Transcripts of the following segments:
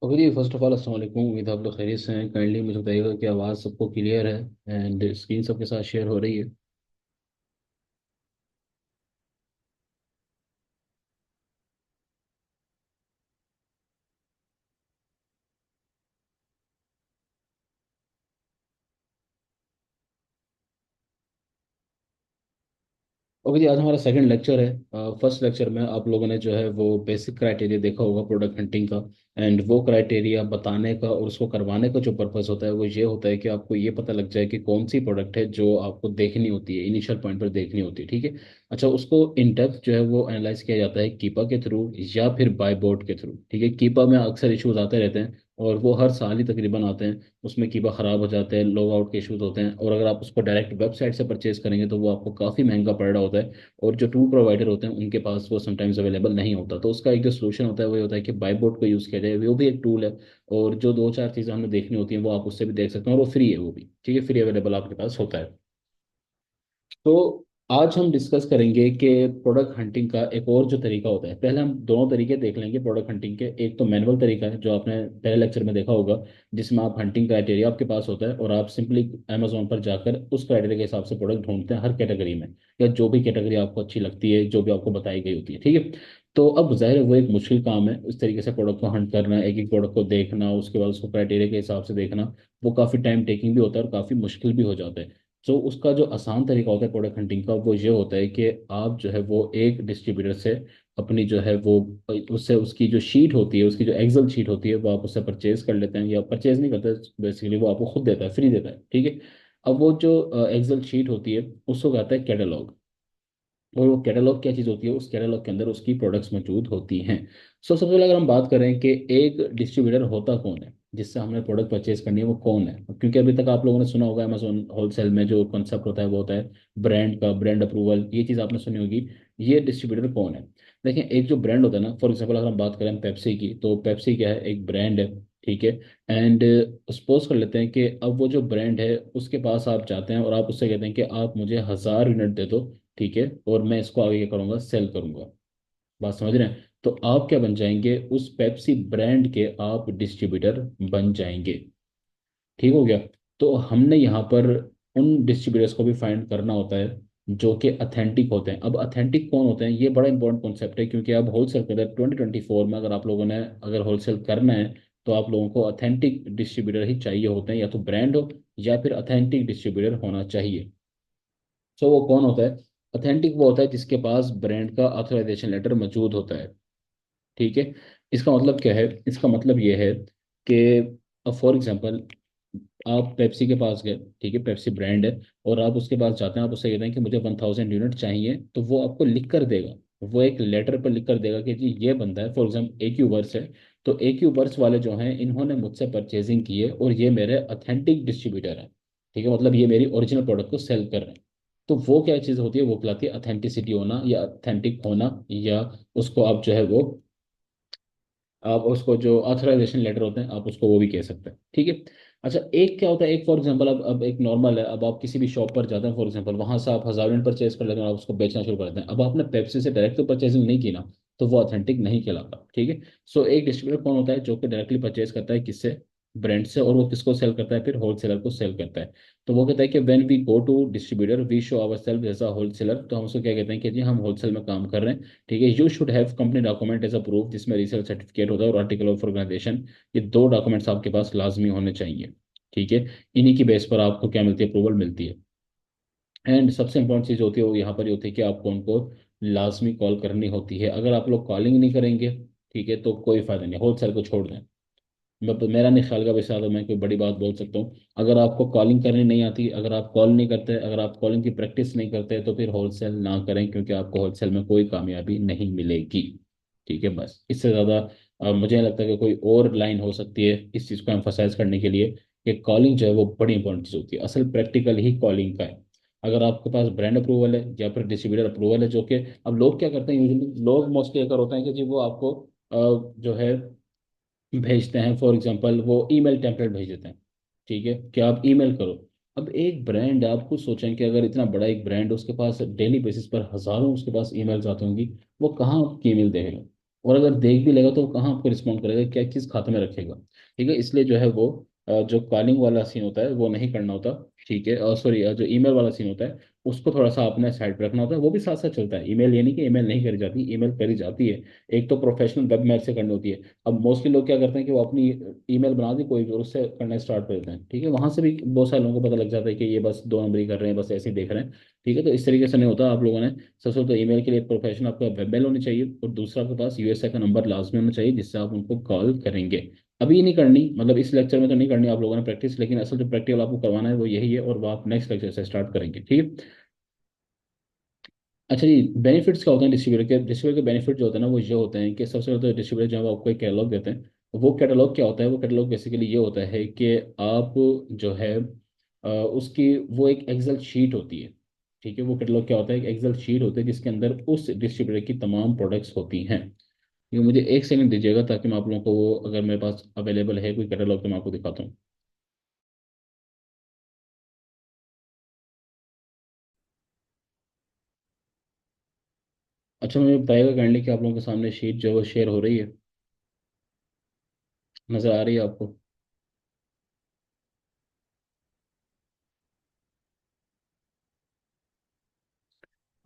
Okay जी, first of all अस्सलाम वालेकुम। उम्मीद है आप लोग खैरियत से हैं। काइंडली मुझे बताइएगा कि आवाज़ सबको क्लियर है एंड स्क्रीन सबके साथ शेयर हो रही है। ओके जी, आज हमारा सेकंड लेक्चर है। फर्स्ट लेक्चर में आप लोगों ने जो है वो बेसिक क्राइटेरिया देखा होगा प्रोडक्ट हंटिंग का। एंड वो क्राइटेरिया बताने का और उसको करवाने का जो पर्पस होता है वो ये होता है कि आपको ये पता लग जाए कि कौन सी प्रोडक्ट है जो आपको देखनी होती है, इनिशियल पॉइंट पर देखनी होती है। ठीक है। अच्छा, उसको इन डेप्थ जो है वो एनालाइज किया जाता है कीपा के थ्रू या फिर बाय बोर्ड के थ्रू। ठीक है, कीपा में अक्सर इश्यूज आते रहते हैं और वो हर साल ही तकरीबन आते हैं। उसमें कीबा ख़राब हो जाते हैं, लॉग आउट के इशूज़ होते हैं, और अगर आप उसको डायरेक्ट वेबसाइट से परचेज करेंगे तो वो आपको काफ़ी महंगा पड़ रहा होता है। और जो टूल प्रोवाइडर होते हैं उनके पास वो समटाइम्स अवेलेबल नहीं होता। तो उसका एक जो सोल्यूशन होता है वो ये होता है कि बाइबोर्ड को यूज़ किया जाए। वो भी एक टूल है, और जो दो चार चीज़ें हमें देखनी होती हैं वो आप उससे भी देख सकते हैं, और वो फ्री है। वो भी ठीक है, फ्री अवेलेबल आपके पास होता है। तो आज हम डिस्कस करेंगे कि प्रोडक्ट हंटिंग का एक और जो तरीका होता है। पहले हम दोनों तरीके देख लेंगे प्रोडक्ट हंटिंग के। एक तो मैनुअल तरीका है जो आपने पहले लेक्चर में देखा होगा, जिसमें आप हंटिंग क्राइटेरिया आपके पास होता है और आप सिंपली अमेजोन पर जाकर उस क्राइटेरिया के हिसाब से प्रोडक्ट ढूंढते हैं हर कैटेगरी में, या जो भी कैटेगरी आपको अच्छी लगती है, जो भी आपको बताई गई होती है। ठीक है। तो अब जाहिर है वो एक मुश्किल काम है इस तरीके से प्रोडक्ट को हंट करना, एक एक प्रोडक्ट को देखना, उसके बाद उसको क्राइटेरिया के हिसाब से देखना। वो काफ़ी टाइम टेकिंग भी होता है और काफ़ी मुश्किल भी हो जाता है। तो उसका जो आसान तरीका होता है प्रोडक्ट हंटिंग का वो ये होता है कि आप जो है वो एक डिस्ट्रीब्यूटर से अपनी जो है वो उससे उसकी जो शीट होती है, उसकी जो एक्सेल शीट होती है, वो आप उससे परचेज कर लेते हैं, या परचेज नहीं करते, बेसिकली वो आपको खुद देता है, फ्री देता है। ठीक है। अब वो जो एक्सेल शीट होती है उसको कहता है कैटलॉग। और वो कैटलॉग क्या चीज़ होती है, उस कैटलॉग के अंदर उसकी प्रोडक्ट्स मौजूद होती हैं। सो सबसे पहले अगर हम बात करें कि एक डिस्ट्रीब्यूटर होता कौन है, जिससे हमने प्रोडक्ट परचेज करनी है, वो कौन है। क्योंकि अभी तक आप लोगों ने सुना होगा अमेजोन होलसेल में जो कॉन्सेप्ट होता है वो होता है ब्रांड का, ब्रांड अप्रूवल, ये चीज़ आपने सुनी होगी। ये डिस्ट्रीब्यूटर कौन है? देखिए, एक जो ब्रांड होता है ना, फॉर एग्जाम्पल अगर हम बात करें पेप्सी की, तो पेप्सी क्या है, एक ब्रांड है। ठीक है। एंड सपोज कर लेते हैं कि अब वो जो ब्रांड है उसके पास आप जाते हैं और आप उससे कहते हैं कि आप मुझे 1,000 यूनिट दे दो। ठीक है, और मैं इसको आगे क्या करूंगा, सेल करूंगा। बात समझ रहे हैं? तो आप क्या बन जाएंगे, उस पेप्सी ब्रांड के आप डिस्ट्रीब्यूटर बन जाएंगे। ठीक हो गया। तो हमने यहाँ पर उन डिस्ट्रीब्यूटर्स को भी फाइंड करना होता है जो कि अथेंटिक होते हैं। अब अथेंटिक कौन होते हैं, ये बड़ा इंपॉर्टेंट कॉन्सेप्ट है, क्योंकि अब होलसेल के अंदर 2024 में अगर आप लोगों ने अगर होलसेल करना है तो आप लोगों को अथेंटिक डिस्ट्रीब्यूटर ही चाहिए होते हैं, या तो ब्रांड हो या फिर अथेंटिक डिस्ट्रीब्यूटर होना चाहिए। सो वो कौन होता है? अथेंटिक वो होता है जिसके पास ब्रांड का ऑथराइजेशन लेटर मौजूद होता है। ठीक है। इसका मतलब क्या है? इसका मतलब ये है कि फॉर एग्जांपल आप पेप्सी के पास गए, ठीक है, पेप्सी ब्रांड है, और आप उसके पास जाते हैं, आप उससे कहते हैं कि मुझे 1,000 यूनिट चाहिए, तो वो आपको लिख कर देगा। वो एक लेटर पर लिख कर देगा कि जी ये बंदा है, फॉर एग्जाम्पल ए क्यू वर्स है, तो ए क्यू वर्स वाले जो हैं इन्होंने मुझसे परचेजिंग की है और ये मेरे अथेंटिक डिस्ट्रीब्यूटर हैं। ठीक है, मतलब ये मेरी ओरिजिनल प्रोडक्ट को सेल कर रहे हैं। तो वो क्या चीज़ होती है, वो कहलाती है अथेंटिसिटी होना या अथेंटिक होना, या उसको आप जो है वो, आप उसको जो ऑथराइजेशन लेटर होते हैं आप उसको वो भी कह सकते हैं। ठीक है। अच्छा, एक क्या होता है, एक फॉर एग्जांपल अब एक नॉर्मल है, अब आप किसी भी शॉप पर जाते हैं फॉर एग्जांपल, वहां से आप 1,000 यूनिट परचेज कर लेते हैं और आप उसको बेचना शुरू कर देते हैं। अब आपने पेप्सी से डायरेक्ट तो परचेजिंग नहीं की ना, तो वो ऑथेंटिक नहीं कहलाता। ठीक है। सो एक डिस्ट्रीब्यूटर कौन होता है, जो कि डायरेक्टली परचेज करता है किससे, ब्रांड से, और वो किसको सेल करता है, फिर होलसेलर को सेल करता है। तो वो कहता है कि when we go to distributor we show our self as a wholesaler. तो हम उसको क्या कहते हैं कि जी हम होलसेल में काम कर रहे हैं। ठीक है। You should have company document as a proof, जिसमें रीसेल सर्टिफिकेट होता है और आर्टिकल ऑफ ऑर्गेनाइजेशन। ये दो डॉक्यूमेंट्स आपके पास लाजमी होने चाहिए। ठीक है। इन्हीं की बेस पर आपको क्या मिलती है, अप्रूवल मिलती है। एंड सबसे इंपॉर्टेंट चीज़ होती है वो यहाँ पर ये होती है कि आपको उनको लाजमी कॉल करनी होती है। अगर आप लोग कॉलिंग नहीं करेंगे, ठीक है, तो कोई फायदा नहीं, होलसेल को छोड़ दें। मेरा नहीं ख्याल का वैसे तो मैं कोई बड़ी बात बोल सकता हूँ। अगर आपको कॉलिंग करनी नहीं आती, अगर आप कॉल नहीं करते, अगर आप कॉलिंग की प्रैक्टिस नहीं करते, तो फिर होलसेल ना करें, क्योंकि आपको होलसेल में कोई कामयाबी नहीं मिलेगी। ठीक है, बस इससे ज़्यादा मुझे नहीं लगता कि कोई और लाइन हो सकती है इस चीज़ को एम्फोसाइज करने के लिए कि कॉलिंग जो है वो बड़ी इंपॉर्टेंट चीज़ होती है। असल प्रैक्टिकल ही कॉलिंग का है। अगर आपके पास ब्रांड अप्रूवल है या फिर डिस्ट्रीब्यूटर अप्रूवल है, जो कि अब लोग क्या करते हैं, यूजुअली लोग मोस्टली अगर होता है कि जी वो आपको जो है भेजते हैं, फॉर एग्जांपल वो ईमेल टेम्पलेट भेज देते हैं। ठीक है, कि आप ईमेल करो। अब एक ब्रांड, आप खुद सोचें कि अगर इतना बड़ा एक ब्रांड, उसके पास डेली बेसिस पर हजारों उसके पास ईमेल्स आती होंगी, वो कहाँ आपकी ईमेल देखेगा? और अगर देख भी लेगा तो वो कहाँ आपको रिस्पॉन्ड करेगा, क्या चीज़ खाते में रखेगा। ठीक है, इसलिए जो है वो जो कॉलिंग वाला सीन होता है वो नहीं करना होता। ठीक है, सॉरी, जो ईमेल वाला सीन होता है उसको थोड़ा सा अपने साइड पे रखना होता है। वो भी साथ साथ चलता है, ईमेल ये नहीं कि ईमेल नहीं करी जाती, ईमेल करी जाती है। एक तो प्रोफेशनल वेब मेल से करनी होती है। अब मोस्टली लोग क्या करते हैं कि वो अपनी ईमेल बना दी कोई भी और उससे करना स्टार्ट कर देते हैं। ठीक है, वहां से भी बहुत सारे लोगों को पता लग जाता है कि ये बस दो नंबरी कर रहे हैं, बस ऐसे ही देख रहे हैं। ठीक है, तो इस तरीके से नहीं होता। आप लोगों ने सबसे पहले तो ईमेल के लिए प्रोफेशनल आपका वेब मेल होनी चाहिए, और दूसरा आपके पास यूएसए का नंबर लाजमी होना चाहिए जिससे आप उनको कॉल करेंगे। अभी नहीं करनी, मतलब इस लेक्चर में तो नहीं करनी आप लोगों ने प्रैक्टिस, लेकिन असल जो प्रैक्टिकल आपको करवाना है वो यही है, और वो आप नेक्स्ट लेक्चर से स्टार्ट करेंगे। ठीक है। अच्छा जी, बेनिफिट्स क्या होते हैं डिस्ट्रीब्यूटर के? डिस्ट्रीब्यूटर के बेनिफिट जो होते हैं ना वो ये होते हैं कि सबसे पहले तो डिस्ट्रीब्यूटर जो है वो आपको एक कैटलॉग देते हैं। वो कैटलॉग क्या होता है? वो कैटलॉग बेसिकली ये होता है कि आप जो है उसकी वो एक एक्सेल शीट होती है। ठीक है, वो कैटलॉग क्या होता है? एक एक्सेल शीट होती है जिसके अंदर उस डिस्ट्रीब्यूटर की तमाम प्रोडक्ट्स होती हैं। ये मुझे एक सेकंड दीजिएगा ताकि मैं आप लोगों को वो, अगर मेरे पास अवेलेबल है कोई कैटलॉग तो मैं आपको दिखाता हूँ। अच्छा, मुझे बताइएगा काइंडली कि आप लोगों के सामने शीट जो है वो शेयर हो रही है, नज़र आ रही है आपको?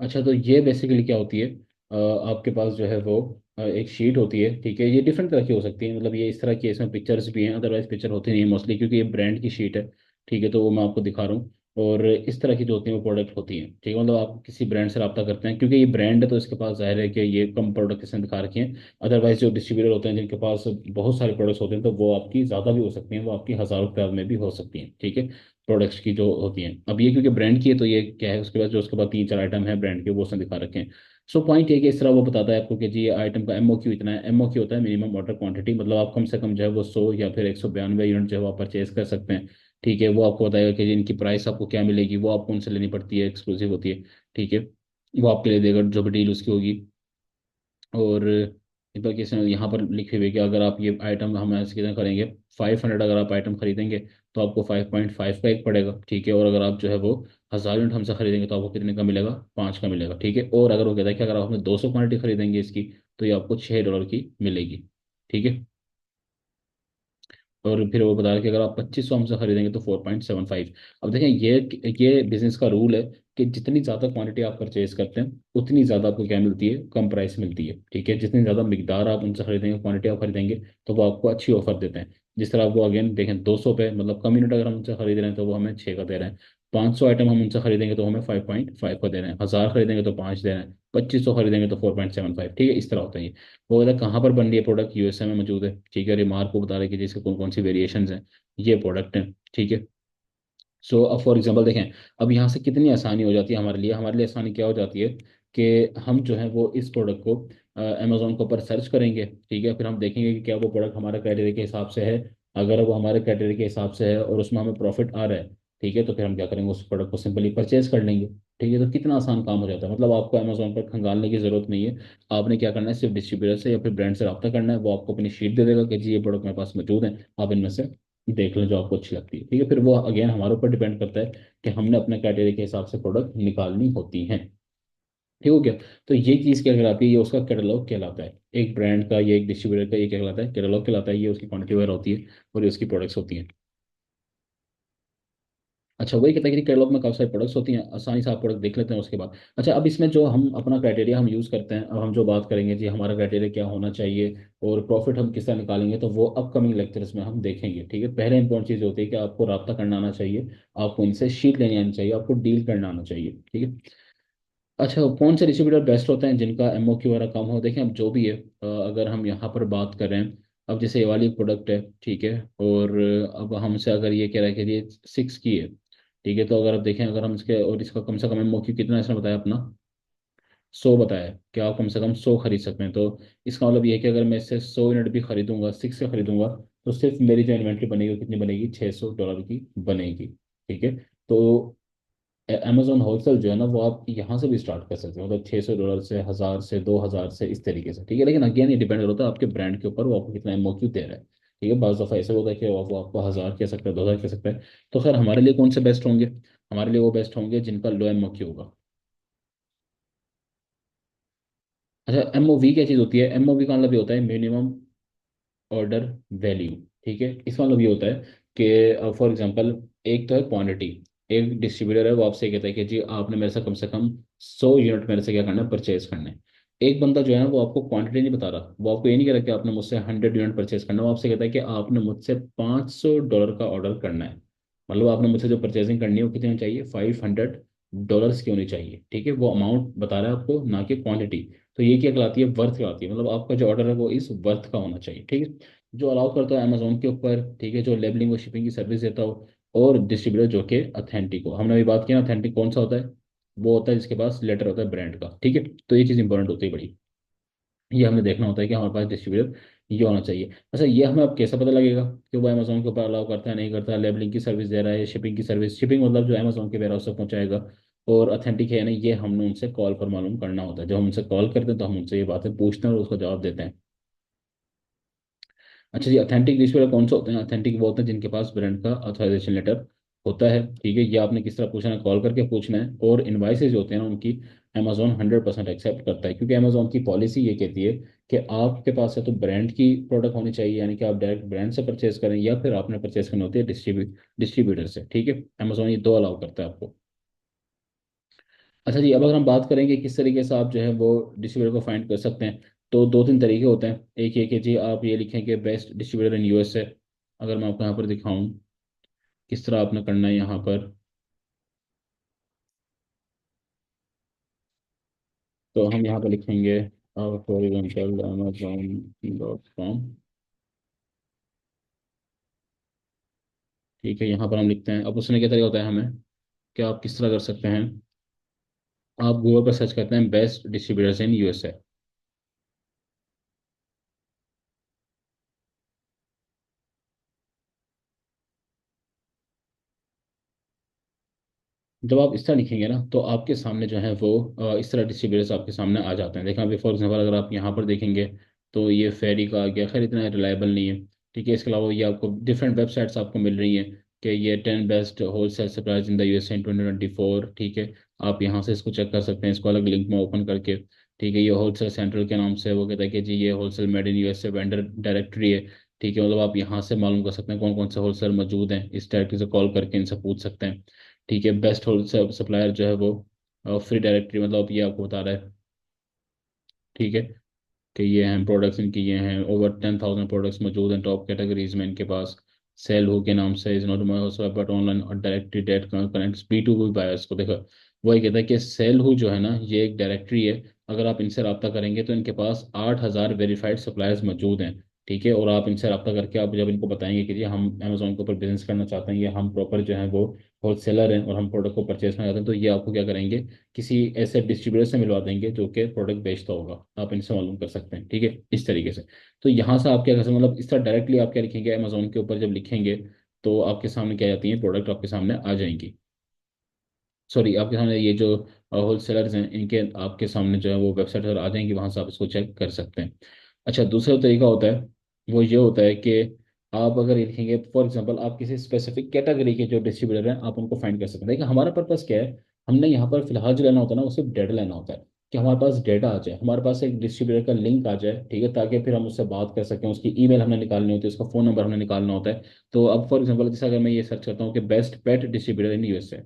अच्छा, तो ये बेसिकली क्या होती है? आपके पास जो है वो एक शीट होती है। ठीक है, ये डिफरेंट तरह की हो सकती है, मतलब ये इस तरह की है, इसमें पिक्चर्स भी हैं, अदरवाइज पिक्चर होती नहीं है मोस्टली क्योंकि ये ब्रांड की शीट है। ठीक है, तो वो मैं आपको दिखा रहा हूँ। और इस तरह की जो होती है वो प्रोडक्ट होती हैं। ठीक है, मतलब आप किसी ब्रांड से रब्ता करते हैं क्योंकि ये ब्रांड है तो इसके पास जाहिर है कि ये कम प्रोडक्ट इसने दिखा रखी हैं। अदरवाइज जो डिस्ट्रीब्यूटर होते हैं जिनके पास बहुत सारे प्रोडक्ट्स होते हैं तो वो आपकी ज़्यादा भी हो सकती हैं, वो आपकी हज़ारों रुपये में भी हो सकती हैं। ठीक है, प्रोडक्ट्स की जो होती हैं। अब ये क्योंकि ब्रांड की है तो ये क्या है, उसके बाद जो उसके बाद तीन चार आइटम है ब्रांड के वो उसने दिखा रखे हैं। सो पॉइंट ये कि इस तरह वो बताता है आपको कि जी ये आइटम का एमओक्यू इतना है। एमओक्यू होता है मिनिमम ऑर्डर क्वांटिटी, मतलब आप कम से कम जो है वो 100 या फिर 192 यूनिट जो है वो आप परचेज कर सकते हैं। ठीक है, वो आपको बताएगा कि जी इनकी प्राइस आपको क्या मिलेगी, वो आपको उनसे लेनी पड़ती है, एक्सक्लूसिव होती है। ठीक है, वो आपके लिए देगा जो भी डील उसकी होगी। और एक बार कैसे यहाँ पर लिखे हुए कि अगर आप ये आइटम हम ऐसे कितना करेंगे, 500 अगर आप आइटम खरीदेंगे तो आपको 5.5 का एक पड़ेगा। ठीक है, और अगर आप जो है वो 1000 यूनिट हमसे खरीदेंगे तो आपको कितने का मिलेगा? 5 का मिलेगा। ठीक है, और अगर वो कहता है कि अगर आप हमें 200 क्वांटिटी खरीदेंगे इसकी तो ये आपको $6 की मिलेगी। ठीक है, और फिर वो बता रहा है कि अगर आप 2500 हमसे खरीदेंगे तो 4.75। अब देखें, ये बिजनेस का रूल है कि जितनी ज़्यादा क्वांटिटी आप परचेज करते हैं उतनी ज़्यादा आपको क्या मिलती है? कम प्राइस मिलती है। ठीक है, जितनी ज़्यादा मिकदार आप उनसे खरीदेंगे, क्वांटिटी आप खरीदेंगे, तो वो आपको अच्छी ऑफर देते हैं। जिस तरह आपको अगेन देखें, 200 पे मतलब कम यूनिट अगर हम उनसे खरीद रहे हैं तो वो हमें 6 का दे रहे हैं। 500 आइटम हम उनसे खरीदेंगे तो हमें 5.5 का दे रहे हैं। 1000 खरीदेंगे तो 5 दे रहे हैं। 2500 खरीदेंगे तो 4.75। ठीक है, इस तरह होता है ये। वो कहता है कहाँ पर बन रही है प्रोडक्ट? यूएसए में मौजूद है। ठीक है, रिमार्क को बता रहे कि जिसके कौन कौन सी वेरिएशन हैं, ये प्रोडक्ट है। ठीक है, सो अब फॉर एग्जांपल देखें, अब यहाँ से कितनी आसानी हो जाती है हमारे लिए। हमारे लिए आसानी क्या हो जाती है कि हम जो है वो इस प्रोडक्ट को अमेजोन के ऊपर सर्च करेंगे। ठीक है, फिर हम देखेंगे कि क्या वो प्रोडक्ट हमारे क्राइटेरिया के हिसाब से है। अगर वो हमारे क्राइटेरिया के हिसाब से है और उसमें हमें प्रॉफिट आ रहा है, ठीक है, तो फिर हम क्या करेंगे, उस प्रोडक्ट को सिंपली परचेज कर लेंगे। ठीक है, तो कितना आसान काम हो जाता है, मतलब आपको अमेजोन पर खंगालने की जरूरत नहीं है। आपने क्या करना है, सिर्फ डिस्ट्रीब्यूटर से या फिर ब्रांड से रब्ता करना है, वो आपको अपनी शीट दे देगा कि जी ये प्रोडक्ट मेरे पास मौजूद है, आप इनमें से देख लें जो आपको अच्छी लगती है। ठीक है, फिर वो अगेन हमारे ऊपर डिपेंड करता है कि हमने अपने क्राइटेरिया के हिसाब से प्रोडक्ट निकालनी होती हैं। ठीक हो गया? तो ये चीज़ क्या कहलाती है? ये उसका कैटलॉग कहलाता है। एक ब्रांड का, ये एक डिस्ट्रीब्यूटर का, ये क्या कहलाता है? कैटलॉग कहलाता है। ये उसकी क्वांटिटी वगैरह होती है और ये उसकी प्रोडक्ट्स होती हैं। अच्छा, वही कहता है कि कैटलॉग में काफ़ी सारी प्रोडक्ट्स होती हैं, आसानी से आप प्रोडक्ट देख लेते हैं उसके बाद। अच्छा, अब इसमें जो हम अपना क्राइटेरिया हम यूज़ करते हैं, अब हम जो बात करेंगे जी हमारा क्राइटेरिया क्या होना चाहिए और प्रॉफिट हम किस तरह निकालेंगे, तो वो अपकमिंग लेक्चर्स में हम देखेंगे। ठीक है, पहले इंपॉर्टेंट चीज़ होती है कि आपको रब्ता करना आना चाहिए, आपको इनसे शीट लेनी आनी चाहिए, आपको डील करना आना चाहिए। ठीक है। अच्छा, कौन से डिस्ट्रीब्यूटर बेस्ट होते हैं जिनका एमओक्यू वगैरह कम हो? देखें, अब जो भी है, अगर हम यहाँ पर बात कर रहे हैं, अब जैसे ये वाली प्रोडक्ट है। ठीक है, और अब हमसे अगर ये कह रहा है कि ये 6 की है। ठीक है, तो अगर आप देखें, अगर हम इसके और इसका कम से कम एमओक्यू कितना इसने बताया अपना, 100 बताया कि आप कम से कम 100 खरीद सकते हैं। तो इसका मतलब ये है कि अगर मैं इससे 100 यूनिट भी खरीदूंगा, 6 का खरीदूंगा, तो सिर्फ मेरी जो इन्वेंट्री बनेगी वो कितनी बनेगी? $600 की बनेगी। ठीक है, तो अमेजोन होलसेल जो है ना वो आप यहाँ से भी स्टार्ट कर सकते हो, मतलब $600 से, 1000 से, 2000 से, इस तरीके से। ठीक है, लेकिन अगेन ये डिपेंड होता है आपके ब्रांड के ऊपर, वो आपको कितना एमओक्यू दे रहा है। ठीक है, बाज़ दफ़ा ऐसा होता है कि वो आपको 1000 कह सकता है, 2000 कह सकता है। तो खैर हमारे लिए कौन से बेस्ट होंगे? हमारे लिए वो बेस्ट होंगे जिनका लो एमओक्यू होगा। अच्छा, एमओवी क्या चीज़ होती है? एमओवी का मतलब ये होता है मिनिमम ऑर्डर वैल्यू। ठीक है, इसका मतलब ये होता है कि फॉर एग्जांपल, एक तो है क्वांटिटी। एक डिस्ट्रीब्यूटर है, वो आपसे कहता है कि जी आपने मेरे से कम 100 यूनिट मेरे से क्या करना है, परचेज करना है। एक बंदा जो है ना, वो आपको क्वांटिटी नहीं बता रहा, वो आपको ये नहीं कह रहा कि आपने मुझसे 100 यूनिट परचेज करना है, वो आपसे कहता है कि आपने मुझसे $500 का ऑर्डर करना है। मतलब आपने मुझसे जो परचेजिंग करनी है वो कितनी होनी चाहिए, $500 की होनी चाहिए। ठीक है, वो अमाउंट बता रहा है आपको, ना कि क्वांटिटी। तो ये क्या कहलाती है, वर्थ कहलाती है। मतलब आपका जो ऑर्डर है वो इस वर्थ का होना चाहिए। ठीक है, जो अलाउ करता है अमेजोन के ऊपर, ठीक है, जो लेबलिंग और शिपिंग की सर्विस देता हो। और डिस्ट्रीब्यूटर जो कि अथेंटिक हो, हमने अभी बात की ना, अथेंटिक कौन सा होता है? वो होता है जिसके पास लेटर होता है ब्रांड का। ठीक है, तो ये चीज़ इंपॉर्टेंट होती है बड़ी। ये हमें देखना होता है कि हमारे पास डिस्ट्रीब्यूटर ये होना चाहिए। अच्छा, ये हमें अब कैसे पता लगेगा कि वो अमेजोन के ऊपर अलाउ करता है नहीं करता है, लेबलिंग की सर्विस दे रहा है, शिपिंग की सर्विस, शिपिंग मतलब जो अमेजोन के वेयर हाउस तक पहुंचाएगा, और अथेंटिक है या नहीं, ये हमने उनसे कॉल पर मालूम करना होता है। जब हम उनसे कॉल करते हैं तो हम उनसे ये बातें पूछते हैं और उसका जवाब देते हैं। अच्छा जी, अथेंटिक डिस्प्ले कौन से होते हैं? अथेंटिक वो होते हैं जिनके पास ब्रांड का ऑथराइजेशन लेटर होता है। ठीक है, ये आपने किस तरह पूछना है, कॉल करके पूछना है। और इनवाइसेज होते हैं ना उनकी, अमेजोन 100% एक्सेप्ट करता है, क्योंकि अमेजोन की पॉलिसी ये कहती है कि आपके पास है तो ब्रांड की प्रोडक्ट होनी चाहिए, यानी कि आप डायरेक्ट ब्रांड से परचेज करें, या फिर आपने परचेज करनी होती है डिस्ट्रीब्यूटर से। ठीक है, अमेजोन ये दो अलाउ करता है आपको। अच्छा जी, अब अगर हम बात करेंगे किस तरीके से आप जो है वो डिस्ट्रीब्यूटर को फाइंड कर सकते हैं, तो दो तीन तरीके होते हैं। एक ये कि जी आप ये लिखें कि बेस्ट डिस्ट्रीब्यूटर इन यूएसए। अगर मैं आपको यहाँ पर दिखाऊं किस तरह आपने करना है यहाँ पर, तो हम यहाँ पर लिखेंगे फॉर एग्जाम्पल amazon.com। ठीक है, यहाँ पर हम लिखते हैं। अब उसमें क्या तरीका होता है हमें, कि आप किस तरह कर सकते हैं, आप गूगल पर सर्च करते हैं बेस्ट डिस्ट्रीब्यूटर्स इन यूएसए। जब आप इस तरह लिखेंगे ना, तो आपके सामने जो है वो इस तरह डिस्ट्रीब्यूटर्स आपके सामने आ जाते हैं। देखा अभी फॉर एग्जाम्पल, अगर आप यहाँ पर देखेंगे तो ये फेरी का आ गया, खैर इतना रिलायबल नहीं है। ठीक है, इसके अलावा ये आपको डिफरेंट वेबसाइट्स आपको मिल रही हैं कि ये 10 best wholesale suppliers in the USA in 2024। ठीक है, आप यहाँ से इसको चेक कर सकते हैं, इसको अलग लिंक में ओपन करके। ठीक है, ये होलसेल सेंट्रल के नाम से वो कहता है कि जी ये wholesale made in USA vendor directory है। ठीक है, मतलब आप यहाँ से मालूम कर सकते हैं कौन कौन से होलसेल मौजूद हैं, इस डायरेक्टरी से कॉल करके इनसे पूछ सकते हैं। ठीक है, बेस्ट होलसेल सप्लायर जो है वो फ्री डायरेक्टरी, मतलब ये आपको बता रहा है। ठीक है, कि ये हैं प्रोडक्ट्स इनकी, ये हैं ओवर 10,000 प्रोडक्ट्स मौजूद हैं टॉप कैटेगरीज में इनके पास। सेल हो के नाम से, is not my but online और directory that connects B2B buyers को। देखो, वही कहता है कि सेल हु जो है ना, ये एक डायरेक्टरी है। अगर आप इनसे रब्ता करेंगे तो इनके पास 8,000 वेरीफाइड सप्लायर्स मौजूद हैं। ठीक है, और आप इनसे रब्ता करके आप जब इनको बताएंगे कि जी हम अमेजोन के ऊपर बिजनेस करना चाहते हैं, या हम प्रॉपर जो है वो होलसेलर हैं और हम प्रोडक्ट को परचेज करना चाहते हैं, तो ये आपको क्या करेंगे, किसी ऐसे डिस्ट्रीब्यूटर से मिलवा देंगे जो कि प्रोडक्ट बेचता होगा। आप इनसे मालूम कर सकते हैं। ठीक है, इस तरीके से। तो यहाँ से आप क्या कर सकते हैं, मतलब इस तरह डायरेक्टली आप क्या लिखेंगे अमेजोन के ऊपर, जब लिखेंगे तो आपके सामने क्या जाती है, प्रोडक्ट आपके सामने आ जाएंगी। सॉरी, आपके सामने ये जो होलसेलर्स हैं इनके आपके सामने जो है वो वेबसाइट पर आ जाएंगी, वहां से आप इसको चेक कर सकते हैं। अच्छा, दूसरा तरीका होता है, वो ये होता है कि आप अगर ये लिखेंगे फॉर एग्जांपल, आप किसी स्पेसिफिक कैटेगरी के जो डिस्ट्रीब्यूटर हैं आप उनको फाइंड कर सकते हैं। देखिए, हमारा पर्पस क्या है, हमने यहाँ पर फिलहाल जो लेना होता है ना, वो सिर्फ डेटा लेना होता है, कि हमारे पास डेटा आ जाए, हमारे पास एक डिस्ट्रीब्यूटर का लिंक आ जाए। ठीक है, ताकि फिर हम उससे बात कर सकें, उसकी ईमेल हमने निकालनी होती है, उसका फ़ोन नंबर हमने निकालना होता है। तो अब फॉर एग्जांपल, जैसे अगर मैं ये सर्च करता हूँ कि best pet distributor in USA,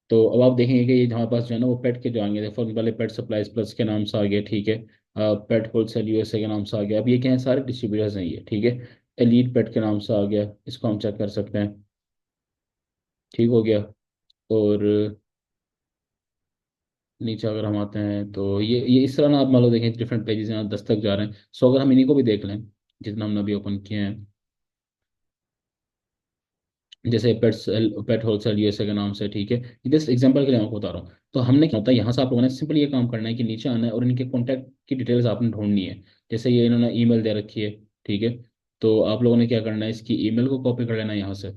तो अब आप देखेंगे कि ये हमारे पास जो है ना वो पेट के जो आएंगे, for example pet supplies plus के नाम से आ गया। ठीक है, पेट होलसेल यूएसए के नाम से आ गया। अब ये क्या है, सारे डिस्ट्रीब्यूटर्स हैं ये। ठीक है, एलीट पेट के नाम से आ गया, इसको हम चेक कर सकते हैं। ठीक हो गया। और नीचे अगर हम आते हैं तो ये इस तरह ना, आप मान लो देखें डिफरेंट पेजेस यहाँ 10 तक जा रहे हैं। सो अगर हम इन्हीं को भी देख लें, जितना हमने अभी ओपन किए हैं, जैसे पेट होलसेल यूएसए के नाम से। ठीक है, जस्ट एग्जांपल के लिए मैं आपको बता रहा हूँ। तो हमने क्या होता है, यहाँ से आप लोगों ने सिंपल ये काम करना है कि नीचे आना है और इनके कॉन्टैक्ट की डिटेल्स आपने ढूंढनी है। जैसे ये इन्होंने ईमेल दे रखी है। ठीक है, तो आप लोगों ने क्या करना है, इसकी ईमेल को कॉपी कर लेना है यहाँ से।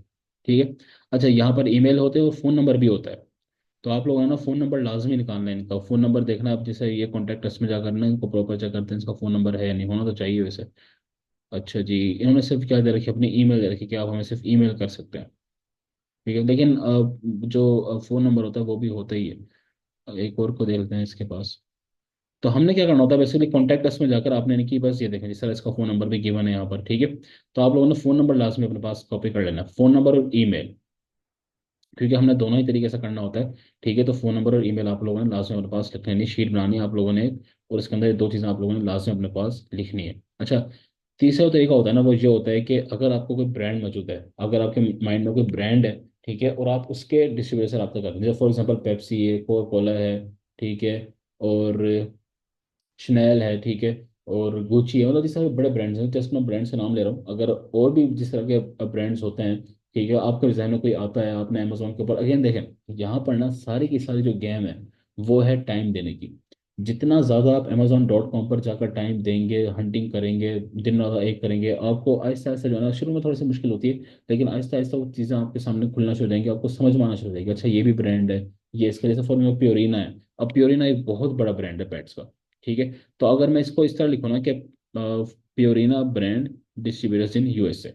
ठीक है, अच्छा, यहाँ पर ईमेल होते हैं और फ़ोन नंबर भी होता है। तो आप लोगों ने ना फ़ोन नंबर लाजमी निकालना है इनका। फ़ोन नंबर देखना, आप जैसे ये कॉन्टैक्ट अस में जाकर ना इनको प्रॉपर चेक करते हैं इसका फ़ोन नंबर है या नहीं, होना तो चाहिए वैसे। अच्छा जी, इन्होंने सिर्फ क्या दे रखी है, अपनी ईमेल दे रखी है कि आप हमें सिर्फ ईमेल कर सकते हैं। ठीक है, लेकिन जो फ़ोन नंबर होता है वो भी होता ही है। एक और को दे देते हैं इसके पास। तो हमने क्या करना होता है बेसिकली, कॉन्टैक्ट अस में जाकर आपने यानी कि बस ये देखें जिस तरह इसका फ़ोन नंबर भी गिवन है यहाँ पर, ठीक है। तो आप लोगों ने फ़ोन नंबर लास्ट में अपने पास कॉपी कर लेना है, फ़ोन नंबर और ईमेल, क्योंकि हमने दोनों ही तरीके से करना होता है। ठीक है, तो फ़ोन नंबर और ईमेल आप लोगों ने लास्ट में अपने पास लिख लेनी, शीट बनानी है आप लोगों ने, और इसके अंदर ये दो चीज़ें आप लोगों ने लास्ट में अपने पास लिखनी है। अच्छा, तीसरा तरीका होता है ना, वो ये होता है कि अगर आपको कोई ब्रांड मौजूद है, अगर आपके माइंड में कोई ब्रांड है, ठीक है, और आप उसके डिस्ट्रीब्यूटर से रब्ता करते हैं, जैसे फॉर एग्जाम्पल पेप्सी है, कोका कोला है, ठीक है, और शनैल है, ठीक है, और गुची है, मतलब जिस तरह के बड़े ब्रांड्स हैं, जस्ट मैं ब्रांड्स का नाम ले रहा हूँ, अगर और भी जिस तरह के ब्रांड्स होते हैं, ठीक है, आपके जहन में कोई आता है, आपने अमेजोन के ऊपर अगेन देखें, यहाँ पर ना सारी की सारी जो गेम है वो है टाइम देने की। जितना ज़्यादा आप amazon.com पर जाकर टाइम देंगे, हंटिंग करेंगे, दिन रात एक करेंगे, आपको आहिस्ता आहिस्ता जो है ना, शुरू में थोड़ी सी मुश्किल होती है, लेकिन आहिस्ता आहिस्ता वो चीज़ें आपके सामने खुलना शुरू हो जाएंगी, आपको समझ में आना शुरू हो जाएगी, अच्छा ये भी ब्रांड है, ये इसके जैसे फॉर में प्योरिना है। अब प्योरिना एक बहुत बड़ा ब्रांड है पेट्स का। ठीक है, तो अगर मैं इसको इस तरह लिखूँ ना कि प्योरिना ब्रांड डिस्ट्रीब्यूटर्स इन यूएसए।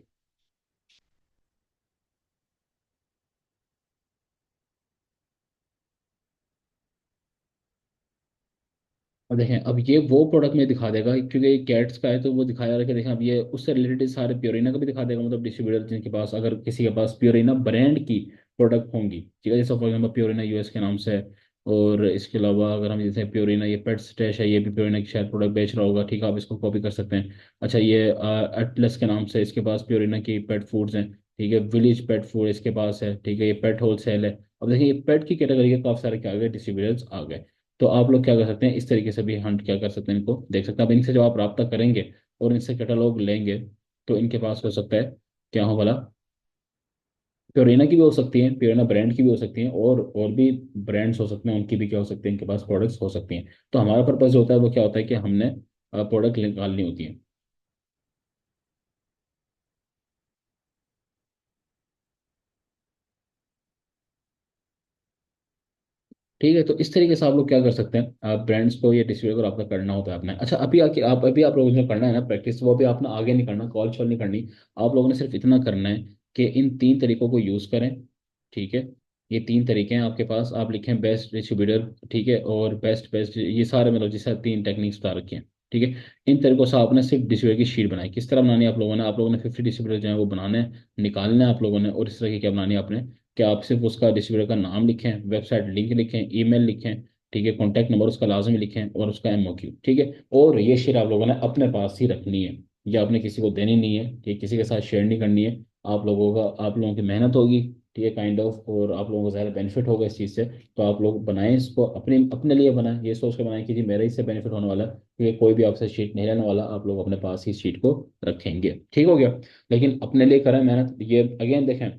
अब देखें, अब ये वो प्रोडक्ट में दिखा देगा क्योंकि ये कैट्स का है, तो वो दिखाया रहा है कि देखें अब ये उससे रिलेटेड सारे प्योरिना का भी दिखा देगा, मतलब डिस्ट्रीब्यूटर जिनके पास, अगर किसी के पास प्योरिना ब्रांड की प्रोडक्ट होंगी, ठीक है, जैसे फॉर एग्जाम्पल प्योरिना यूएस के नाम से है। और इसके अलावा अगर हम जैसे प्योरिना, ये पेट स्टैश है, ये भी प्योरिना की शायद प्रोडक्ट बेच रहा होगा, ठीक है, आप इसको कॉपी कर सकते हैं। अच्छा, ये एटलस के नाम से इसके पास प्योरिना की पेट फूड्स हैं, ठीक है, विलेज पेट फूड इसके पास है, ठीक है, ये पेट होलसेल है। अब देखिए, ये पेट की कैटेगरी के काफी सारे क्या आ गए, डिस्ट्रीब्यूटर्स आ गए। तो आप लोग क्या कर सकते हैं, इस तरीके से भी हंट क्या कर सकते हैं, इनको देख सकते हैं। अब इनसे जब आप रब्ता करेंगे और इनसे कैटलॉग लेंगे, तो इनके पास हो सकता है क्या हो भला, प्योरेना की भी हो सकती है, प्योरेना ब्रांड की भी हो सकती हैं, और भी ब्रांड्स हो सकते हैं, उनकी भी क्या हो सकती है, इनके पास प्रोडक्ट्स हो सकती हैं। तो हमारा पर्पज होता है वो क्या होता है कि हमने प्रोडक्ट निकालनी होती है। ठीक है, तो इस तरीके से आप लोग क्या कर सकते हैं, आप ब्रांड्स को या डिस्ट्रीब्यूटर को आपका करना होता है अपना। अच्छा, अभी आके आप अभी आप लोगों ने करना है ना प्रैक्टिस, वो अभी आपने आगे नहीं करना, कॉल शॉल नहीं करनी। आप लोगों ने सिर्फ इतना करना है कि इन तीन तरीकों को यूज़ करें। ठीक है, ये तीन तरीके हैं आपके पास, आप लिखें बेस्ट डिस्ट्रीब्यूटर, ठीक है, और बेस्ट बेस्ट ये सारे मतलब जैसे तीन टेक्निक्स बता रखी हैं। ठीक है, इन तरीकों से आपने सिर्फ डिस्ट्रीब्यूटर की शीट बनाई, किस तरह बनानी है आप लोगों ने 50 डिस्ट्रीब्यूटर जो है वो बनाने हैं, निकालने हैं आप लोगों ने, और इस तरह की क्या बनानी है आपने, कि आप सिर्फ उसका डिस्ट्रीब्यूटर का नाम लिखें, वेबसाइट लिंक लिखें, ईमेल लिखें, ठीक है, कॉन्टैक्ट नंबर उसका लाजमी लिखें, और उसका एमओक्यू, ठीक है। और ये शेयर आप लोगों ने अपने पास ही रखनी है, या आपने किसी को देनी नहीं है, ठीक है, किसी के साथ शेयर नहीं करनी है। आप लोगों की मेहनत होगी, ठीक है, काइंड ऑफ, और आप लोगों को ज़्यादा बेनिफिट होगा इस चीज़ से। तो आप लोग बनाएं इसको, अपने अपने लिए बनाएं, ये सोच कर बनाएं कि जी मेरा इससे बेनिफिट होने वाला है, क्योंकि कोई भी आपसे शीट नहीं लेने वाला, आप लोग अपने पास ही शीट को रखेंगे, ठीक हो गया। लेकिन अपने लिए करें मेहनत, ये अगेन देखें,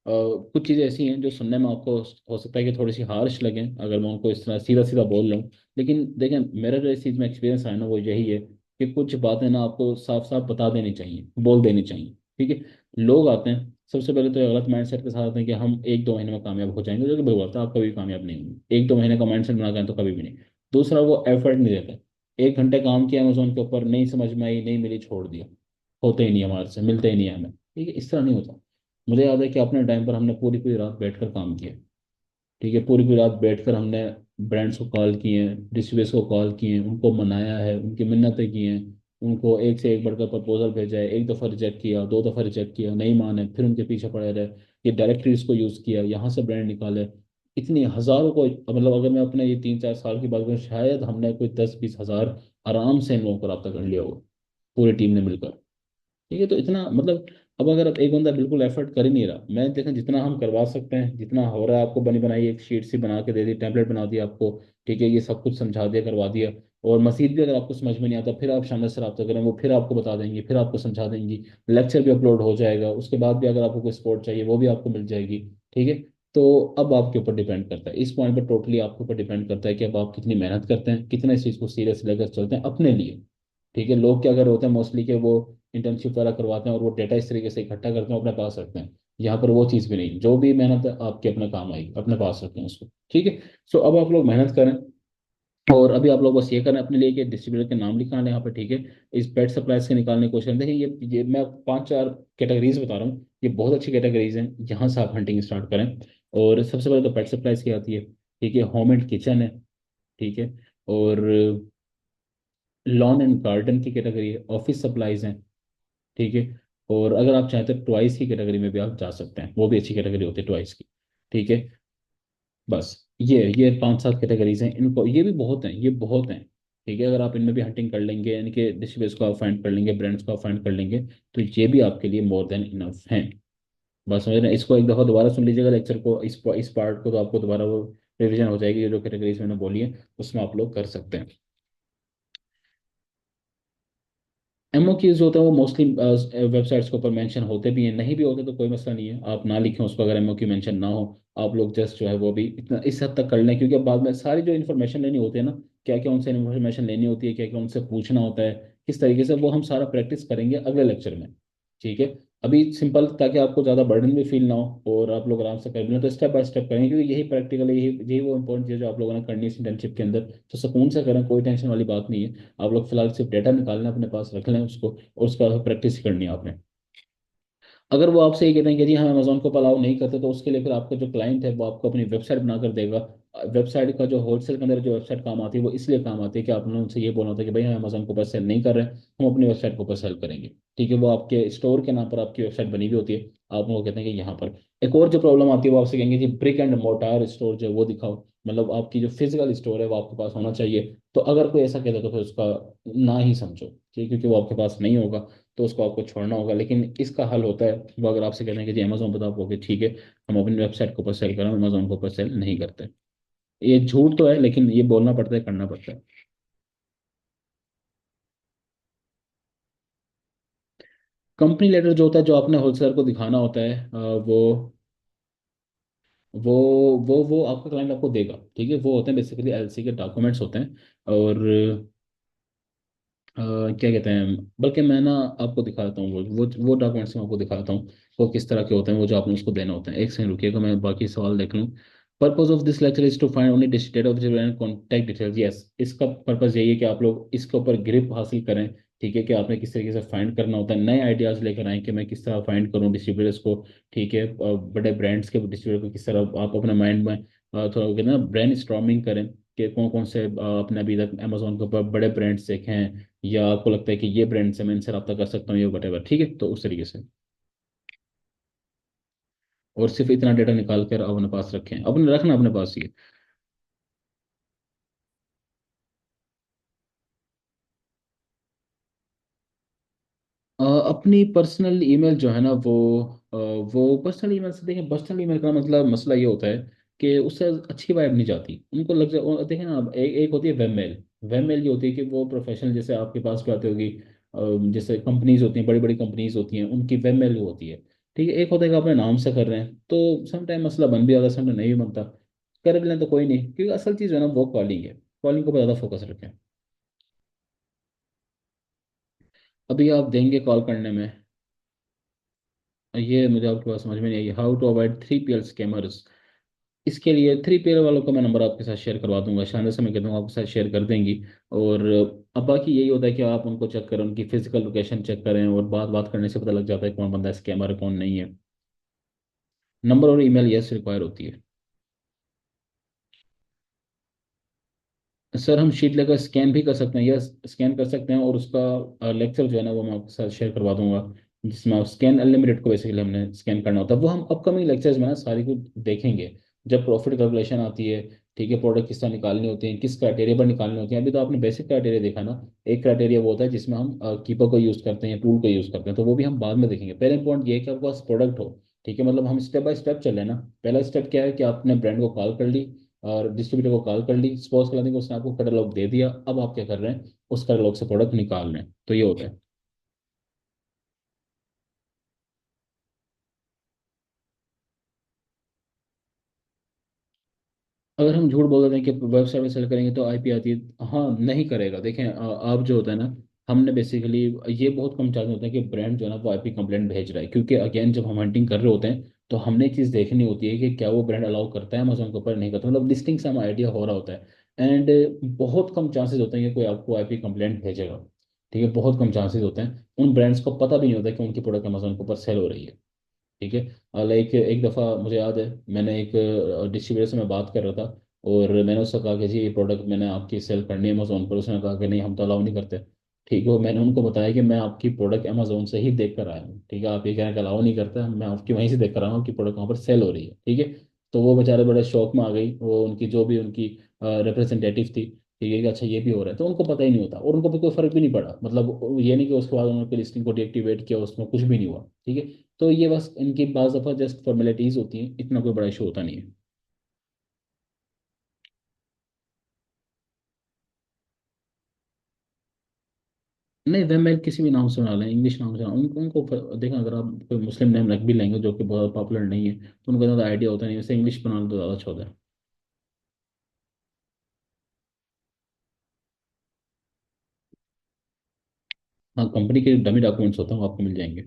कुछ चीज़ें ऐसी हैं जो सुनने में आपको हो सकता है कि थोड़ी सी हार्श लगें, अगर मैं उनको इस तरह सीधा सीधा बोल रहा हूँ। लेकिन देखें, मेरा जो इस चीज़ में एक्सपीरियंस है ना, वो यही है कि कुछ बातें ना आपको साफ साफ बता देनी चाहिए, बोल देनी चाहिए। ठीक है, लोग आते हैं सबसे पहले तो ये गलत माइंडसेट के साथ आते हैं कि हम एक दो महीने में कामयाब हो जाएंगे, जो कि बिल्कुल गलत है, आप कभी भी कामयाब नहीं होंगे, एक दो महीने का माइंडसेट बना कर तो कभी भी नहीं। दूसरा, वो एफर्ट नहीं देते। 1 घंटे काम किया अमेजोन के ऊपर, नहीं समझ में आई, नहीं मिली, छोड़ दिया, होते ही नहीं, हमारे से मिलते ही नहीं है हमें। ठीक है, इस तरह नहीं होता। मुझे याद है कि अपने टाइम पर हमने पूरी पूरी रात बैठकर काम किया। ठीक है, पूरी पूरी रात बैठकर हमने ब्रांड्स को कॉल किए हैं, डिस्ट्रीब्यूटर्स को कॉल किए हैं, उनको मनाया है, उनकी मिन्नतें की हैं, उनको एक से एक बढ़कर प्रपोजल भेजा है, एक दफ़ा रिजेक्ट किया, दो दफ़ा रिजेक्ट किया, नहीं माने, फिर उनके पीछे पड़े रहे, ये डायरेक्टरीज को यूज़ किया, यहाँ से ब्रांड निकाले, इतनी हज़ारों को, मतलब अगर मैं अपने ये 3 4 साल की बात करूँ, शायद हमने कोई 10 20 हज़ार आराम से इन लोगों को रब्ता कर लिया होगा, पूरी टीम ने मिलकर। ठीक है, तो इतना मतलब, अब अगर अब एक बंदा बिल्कुल एफर्ट कर ही नहीं रहा, मैं देखें जितना हम करवा सकते हैं, जितना हो रहा है, आपको बनी बनाई एक शीट सी बना के दे दी, टेम्पलेट बना दिया आपको, ठीक है, ये सब कुछ समझा दिया, करवा दिया। और मसीद भी अगर आपको समझ में नहीं आता, फिर आप शामिल से रब्ता करें, वो फिर आपको बता देंगे, फिर आपको समझा देंगी, लेक्चर भी अपलोड हो जाएगा, उसके बाद भी अगर आपको कोई सपोर्ट चाहिए वो भी आपको मिल जाएगी। ठीक है, तो अब आपके ऊपर डिपेंड करता है, इस पॉइंट पर टोटली आपके ऊपर डिपेंड करता है कि अब आप कितनी मेहनत करते हैं, कितना इस चीज़ को सीरियस लेकर चलते हैं अपने लिए। ठीक है, लोग क्या कर रहे होते हैं मोस्टली, कि वो इंटर्नशिप वाला करवाते हैं और वो डेटा इस तरीके से इकट्ठा करते हैं, अपने पास रखते हैं। यहाँ पर वो चीज़ भी नहीं, जो भी मेहनत है आपके अपने काम आएगी, अपने पास रखते हैं उसको। ठीक है, सो अब आप लोग मेहनत करें, और अभी आप लोग बस ये करना है अपने लिए कि डिस्ट्रीब्यूटर के नाम लिखाना है यहाँ पे, ठीक है। इस पेड सप्लाईज के निकालने की कोशिश करें। देखिए ये मैं पांच चार कैटेगरीज बता रहा हूँ, ये बहुत अच्छी कैटेगरीज हैं, यहाँ से आप हंटिंग स्टार्ट करें। और सबसे पहले तो पेड सप्लाईज की आती है, ठीक है। होम एंड किचन है, ठीक है। और लॉन एंड गार्डन की कैटेगरी है, ऑफिस सप्लाईज हैं, ठीक है। और अगर आप चाहें तो टॉयज की कैटेगरी में भी आप जा सकते हैं, वो भी अच्छी कैटेगरी होती है टॉयज की, ठीक है। बस ये पांच सात कैटेगरीज हैं, इनको ये भी बहुत हैं, ये बहुत हैं, ठीक है। अगर आप इनमें भी हंटिंग कर लेंगे, इनके डिस्ट्रीब्यूटर्स को आप फाइंड कर लेंगे, ब्रांड्स को आप फाइंड कर लेंगे, तो ये भी आपके लिए मोर देन इनफ हैं। बस समझ रहे हैं? इसको एक दफ़ा दोबारा सुन लीजिएगा लेक्चर को, इस पार्ट को, तो आपको दोबारा वो रिवीजन हो जाएगी। ये जो कैटेगरीज मैंने बोली है उसमें आप लोग कर सकते हैं। एमओक्यूज होते हैं वो मोस्टली वेबसाइट्स के ऊपर मेंशन होते भी हैं, नहीं भी होते तो कोई मसला नहीं है, आप ना लिखें उसको, अगर एमओक्यू मेंशन ना हो। आप लोग जस्ट जो है वो भी इतना इस हद तक कर लें, क्योंकि अब बाद में सारी जो इन्फॉर्मेशन लेनी होती है ना, क्या क्या उनसे इन्फॉर्मेशन लेनी होती है, क्या क्या उनसे पूछना होता है, किस तरीके से, वो हम सारा प्रैक्टिस करेंगे अगले लेक्चर में, ठीक है। अभी सिंपल, ताकि आपको ज़्यादा बर्डन भी फील ना हो और आप लोग आराम से कर लें, तो स्टेप बाय स्टेप करेंगे, क्योंकि यही प्रैक्टिकल, यही वो इंपॉर्टेंट चीज़ जो आप लोगों ने करनी है इंटर्नशिप के अंदर। तो सुकून से करें, कोई टेंशन वाली बात नहीं है। आप लोग फिलहाल सिर्फ डेटा निकालना अपने पास रख लें उसको, और उसका प्रैक्टिस करनी है आपने। अगर वो आपसे ये कहते हैं कि जी हम अमेजोन को अलाउ नहीं करते, तो उसके लिए फिर आपका जो क्लाइंट है वो आपको अपनी वेबसाइट बनाकर देगा। वेबसाइट का जो होलसेल के अंदर जो वेबसाइट काम आती है, वो इसलिए काम आती है कि आपने उनसे ये बोलना होता है कि भाई हम अमेजोन के ऊपर सेल नहीं कर रहे हैं, हम अपनी वेबसाइट के ऊपर सेल करेंगे, ठीक है। वो आपके स्टोर के नाम पर आपकी वेबसाइट बनी हुई होती है, आप उनको कहते हैं कि यहाँ पर। एक और जो प्रॉब्लम आती है, वो आपसे कहेंगे जी ब्रिक एंड मोर्टार स्टोर जो है वो दिखाओ, मतलब आपकी जो फिजिकल स्टोर है वो आपके पास होना चाहिए। तो अगर कोई ऐसा कहता है तो फिर उसका ना ही समझो, ठीक है, क्योंकि वो आपके पास नहीं होगा, तो उसको आपको छोड़ना होगा। लेकिन इसका हल होता है, वो अगर आपसे कहते हैं कि जी अमेजोन पर, तो आप कहोगे ठीक है, हम अपनी वेबसाइट के ऊपर सेल करें, अमेजोन के ऊपर सेल नहीं करते। ये झूठ तो है, लेकिन ये बोलना पड़ता है, करना पड़ता है। कंपनी लेटर जो होता है, जो आपने होलसेलर को दिखाना होता है, वो वो आपका क्लाइंट आपको देगा, ठीक है। वो होते हैं बेसिकली एलसी के डॉक्यूमेंट्स होते हैं। और क्या कहते हैं, बल्कि मैं ना आपको दिखाता हूँ, वो डॉक्यूमेंट्स मैं आपको दिखाता हूँ, वो किस तरह के होते हैं, वो जो आपने उसको देना होता है। एक सेकंड रुकिएगा, मैं बाकी सवाल देख लूँ। Purpose of this lecture is to find only date of and contact details. Yes, इसका पर्पज यही है कि आप लोग इसके ऊपर ग्रिप हासिल करें, ठीक है, कि आपने किस तरीके से फाइंड करना होता है, नए आइडियाज लेकर आए कि मैं किस तरह फाइंड करूँ डिस्ट्रीब्यूटर्स को, ठीक है। बड़े ब्रांड्स के डिस्ट्रीब्यूटर को किस तरह आप अपने माइंड में थोड़ा कहते हैं ना ब्रेन स्टॉर्मिंग करें, कि कौन कौन से अपने अभी तक अमेजोन के ऊपर बड़े ब्रांड्स देखे हैं, या आपको लगता है कि ये ब्रांड से मैं इनसे रब्ता कर सकता हूँ, ये वटेवर, ठीक है। तो उस तरीके से, और सिर्फ इतना डेटा निकाल कर अपने पास रखें, अपने रखना अपने पास ही। अपनी पर्सनल ईमेल जो है ना, वो पर्सनल ईमेल से, देखें पर्सनल ईमेल का मतलब मसला ये होता है कि उससे अच्छी वाइब नहीं जाती, उनको लग जाए। देखें ना, एक होती है वेब मेल। वेब मेल ये होती है कि वो प्रोफेशनल, जैसे आपके पास भी आती होगी, जैसे कंपनीज होती हैं, बड़ी बड़ी कंपनीज होती हैं, उनकी वेब मेल होती है, ठीक है। एक होता है कि अपने नाम से कर रहे हैं, तो समटाइम मसला बन भी जाता है, समटाइम नहीं भी बनता। कर भी लें तो कोई नहीं, क्योंकि असल चीज़ है ना वो कॉलिंग है, कॉलिंग को ज़्यादा फोकस रखें। अभी आप देंगे कॉल करने में, ये मुझे आपके पास समझ में नहीं आई, how to avoid 3PL scammers. इसके लिए 3PL वालों का मैं नंबर आपके साथ शेयर करवा दूंगा, शानदार से मैं कहता हूँ आपके साथ शेयर कर देंगी। और अब बाकी यही होता है कि आप उनको चेक करें, उनकी फिजिकल लोकेशन चेक करें, और बात बात करने से पता लग जाता है कौन बंदा स्कैमर है कौन नहीं है। नंबर और ईमेल यस रिक्वायर होती है। सर हम शीट लेकर स्कैन भी कर सकते हैं, यस स्कैन कर सकते हैं, और उसका लेक्चर जो है ना वो मैं आपके साथ शेयर करवा दूंगा, जिसमें आप स्कैन अनलिमिटेड को बेसिकली हमने स्कैन करना होता है, वो हम अपकमिंग लेक्चर्स में ना सारी कुछ देखेंगे, जब प्रॉफिट कैलकुलेशन आती है, ठीक है। प्रोडक्ट किस तरह निकालनी होती है, किस क्राइटेरिया पर निकालनी होती है। अभी तो आपने बेसिक क्राइटेरिया देखा ना, एक क्राइटेरिया वो होता है जिसमें हम कीपर को यूज़ करते हैं, टूल को यूज़ करते हैं, तो वो भी हम बाद में देखेंगे। पहले इंपॉर्टेंट ये है कि आपके पास प्रोडक्ट हो, ठीक है। मतलब हम स्टेप बाय स्टेप चले ना। पहला स्टेप क्या है कि आपने ब्रांड को कॉल कर ली, और डिस्ट्रीब्यूटर को कॉल कर ली, सपोज कर लेते हैं कि उसने आपको कैटलॉग दे दिया, अब आप क्या कर रहे हैं, उस कैटलॉग से प्रोडक्ट निकाल रहे हैं, तो ये होता है। अगर हम झूठ बोल देते हैं कि वेबसाइट में सेल करेंगे तो आईपी आती है, हाँ नहीं करेगा। देखें आप जो होता है ना, हमने बेसिकली, ये बहुत कम चांस होता है कि ब्रांड जो है ना वो आईपी कंप्लेंट भेज रहा है, क्योंकि अगेन जब हम हंटिंग कर रहे होते हैं, तो हमने एक चीज़ देखनी होती है कि क्या वो ब्रांड अलाउ करता है अमेजोन के ऊपर, नहीं करता, मतलब लिस्टिंग से हमें आइडिया हो रहा होता है। एंड बहुत कम चांसेस होते हैं कि कोई आपको आईपी कंप्लेंट भेजेगा। ठीक है, बहुत कम चांसेस होते हैं। उन ब्रांड्स को पता भी नहीं होता कि उनकी प्रोडक्ट अमेजोन के ऊपर सेल हो रही है। ठीक है, लाइक एक दफ़ा मुझे याद है, मैंने एक डिस्ट्रीब्यूटर से मैं बात कर रहा था, और मैंने उससे कहा कि जी ये प्रोडक्ट मैंने आपकी सेल करनी है अमेजोन पर। उसने कहा कि नहीं, हम तो अलाउ नहीं करते। ठीक है, मैंने उनको बताया कि मैं आपकी प्रोडक्ट अमेजोन से ही देख कर आया हूँ। ठीक है, आप ये कहना कि अलाउ नहीं करते, मैं आपकी वहीं से देख कर आया हूँ, आपकी प्रोडक्ट वहाँ पर सेल हो रही है। ठीक है, तो वो बेचारे बड़े शौक में आ गई, वो उनकी जो भी उनकी रिप्रेजेंटेटिव थी। ठीक है कि अच्छा ये भी हो रहा है, तो उनको पता ही नहीं होता, और उनको भी कोई फर्क भी नहीं पड़ा। मतलब ये नहीं कि उसके बाद उन्होंने लिस्टिंग को डीएक्टिवेट किया, उसमें कुछ भी नहीं हुआ। ठीक है, तो ये बस इनकी बाज दफा जस्ट फॉर्मेलिटीज होती हैं, इतना कोई बड़ा इशू होता नहीं है। नहीं, वह मैं किसी भी नाम से बना लें, इंग्लिश नाम से देखा, अगर आप कोई मुस्लिम नेम रख भी लेंगे जो कि बहुत पॉपुलर नहीं है, तो उनको ज़्यादा आइडिया होता नहीं, वैसे इंग्लिश बना लो तो ज़्यादा अच्छा होता है। हाँ, कंपनी के डमी डॉक्यूमेंट्स होते हैं, वो आपको मिल जाएंगे।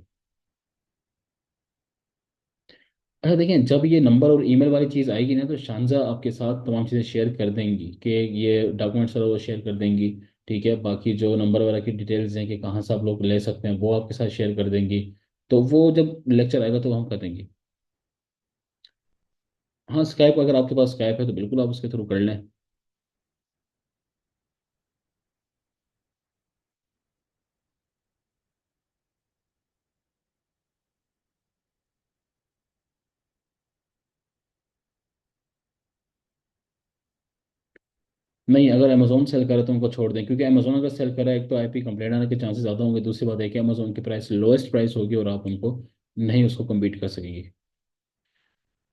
अच्छा देखिए, जब ये नंबर और ईमेल वाली चीज़ आएगी ना, तो शानजा आपके साथ तमाम चीज़ें शेयर कर देंगी कि ये डॉक्यूमेंट्स है वो शेयर कर देंगी। ठीक है, बाकी जो नंबर वगैरह की डिटेल्स हैं कि कहाँ से आप लोग ले सकते हैं, वो आपके साथ शेयर कर देंगी। तो वो जब लेक्चर आएगा तो हम कर देंगे। हाँ, स्काइप, अगर आपके पास स्काइप है तो बिल्कुल आप उसके थ्रू कर लें। नहीं, अगर अमेजोन सेल करे तो उनको छोड़ दें, क्योंकि अमेजोन अगर सेल करे, एक तो आईपी कंप्लेंट आने के चांसेस ज़्यादा होंगे, दूसरी बात है कि अमेजोन की प्राइस लोएस्ट प्राइस होगी और आप उनको नहीं उसको कम्पीट कर सकेंगे।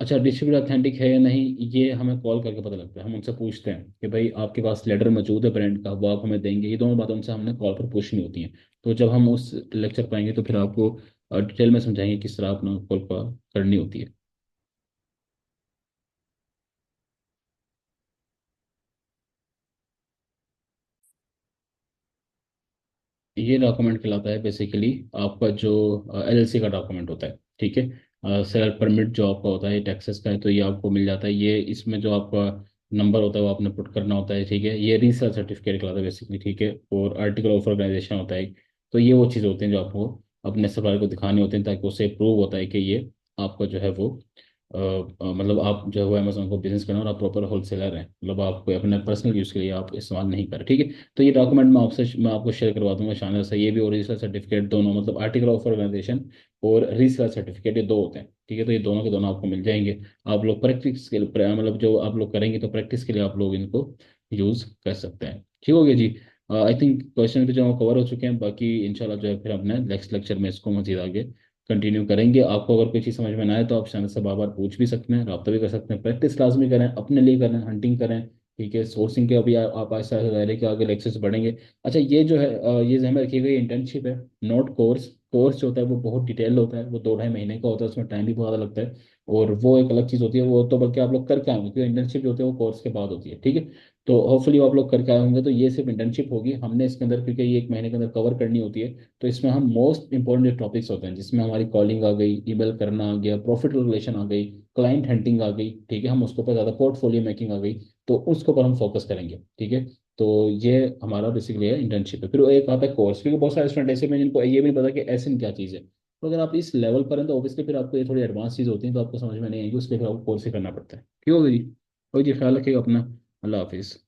अच्छा, डिस्ट्रीब्यूटर अथेंटिक है या नहीं, ये हमें कॉल करके पता लगता है। हम उनसे पूछते हैं कि भाई आपके पास लेटर मौजूद है ब्रांड का, वो आप हमें देंगे। ये दोनों बातें उनसे हमने कॉल पर पूछनी होती हैं। तो जब हम उस लेक्चर पाएंगे तो फिर आपको डिटेल में समझाएंगे किस तरह अपना कॉल करनी होती है। ये डॉक्यूमेंट कहलाता है बेसिकली आपका जो एलएलसी का डॉक्यूमेंट होता है। ठीक है, सेलर परमिट जो आपका होता है टैक्सेस का है, तो ये आपको मिल जाता है। ये इसमें जो आपका नंबर होता है वो आपने पुट करना होता है। ठीक है, ये रीसेल सर्टिफिकेट कहलाता है बेसिकली। ठीक है, और आर्टिकल ऑफ ऑर्गेनाइजेशन होता है। तो ये वो चीज़ होती हैं जो आपको अपने सप्लायर को दिखानी होती हैं, ताकि उससे प्रूव होता है कि ये आपका जो है वो मतलब आप जो है वो अमेजोन को बिजनेस करना, और आप प्रॉपर होलसेलर हैं, मतलब आप कोई अपने पर्सनल यूज़ के लिए आप इस्तेमाल नहीं कर रहे। ठीक है, तो ये डॉक्यूमेंट मैं आपको शेयर करवा दूंगा शानदार से। ये भी और रीसेलर सर्टिफिकेट दोनों, मतलब आर्टिकल ऑफ ऑर्गेनाइजेशन और रीसेलर सर्टिफिकेट, ये दो होते हैं। ठीक है, तो ये दोनों के दोनों आपको मिल जाएंगे। आप लोग प्रैक्टिस के लिए, मतलब जो आप लोग करेंगे तो प्रैक्टिस के लिए आप लोग इनको यूज़ कर सकते हैं। ठीक हो गया जी। आई थिंक क्वेश्चन भी जो कवर हो चुके हैं, बाकी इंशाल्लाह जो है फिर अपने नेक्स्ट लेक्चर में इसको मजीद आगे कंटिन्यू करेंगे। आपको अगर कोई चीज़ समझ में ना आए तो आप चैनल से बार बार पूछ भी सकते हैं, रब्ता भी कर सकते हैं। प्रैक्टिस लाजमी करें, अपने लिए करें, हंटिंग करें। ठीक है, सोर्सिंग के अभी आप आहिस्ता आहिस्ता दायरे के आगे लेक्चर्स बढ़ेंगे। अच्छा, ये जो है ये जहम रखिए गई इंटर्नशिप है, नोट कोर्स। कोर्स जो होता है वो बहुत डिटेल होता है, वो 2 ढाई महीने का होता है, उसमें टाइम भी बहुत ज़्यादा लगता है। और वो एक अलग चीज़ होती है, वो तो बल्कि आप लोग करके आएंगे, क्योंकि इंटर्नशिप जो होती है वो कोर्स के बाद होती है। ठीक है, तो होपफुली आप लोग करके आए होंगे। तो ये सिर्फ इंटर्नशिप होगी हमने इसके अंदर, क्योंकि ये 1 महीने के अंदर कवर करनी होती है। तो इसमें हम मोस्ट इंपॉर्टेंट जो टॉपिक्स होते हैं, जिसमें हमारी कॉलिंग आ गई, ईमेल करना आ गया, प्रॉफिट रिलेशन आ गई, क्लाइंट हंटिंग आ गई। ठीक है, हम उसके ऊपर ज़्यादा पोर्टफोलियो मेकिंग आ गई, तो उसके ऊपर हम फोकस करेंगे। ठीक है, तो ये हमारा बेसिकली है इंटर्नशिप है। फिर एक आता है कोर्स, क्योंकि बहुत सारे स्टूडेंट ऐसे में जिनको ये भी नहीं पता कि एसिन क्या चीज़ है। तो अगर आप इस लेवल पर हैं तो ऑब्वियसली फिर आपको ये थोड़ी एडवांस चीज़ होती है, तो आपको समझ में नहीं आएगी, उसके लिए फिर आपको कोर्स ही करना पड़ता है। क्यों होगी जी? कोई जी, ख्याल रखिएगा अपना। अल्लाह हाफिज़।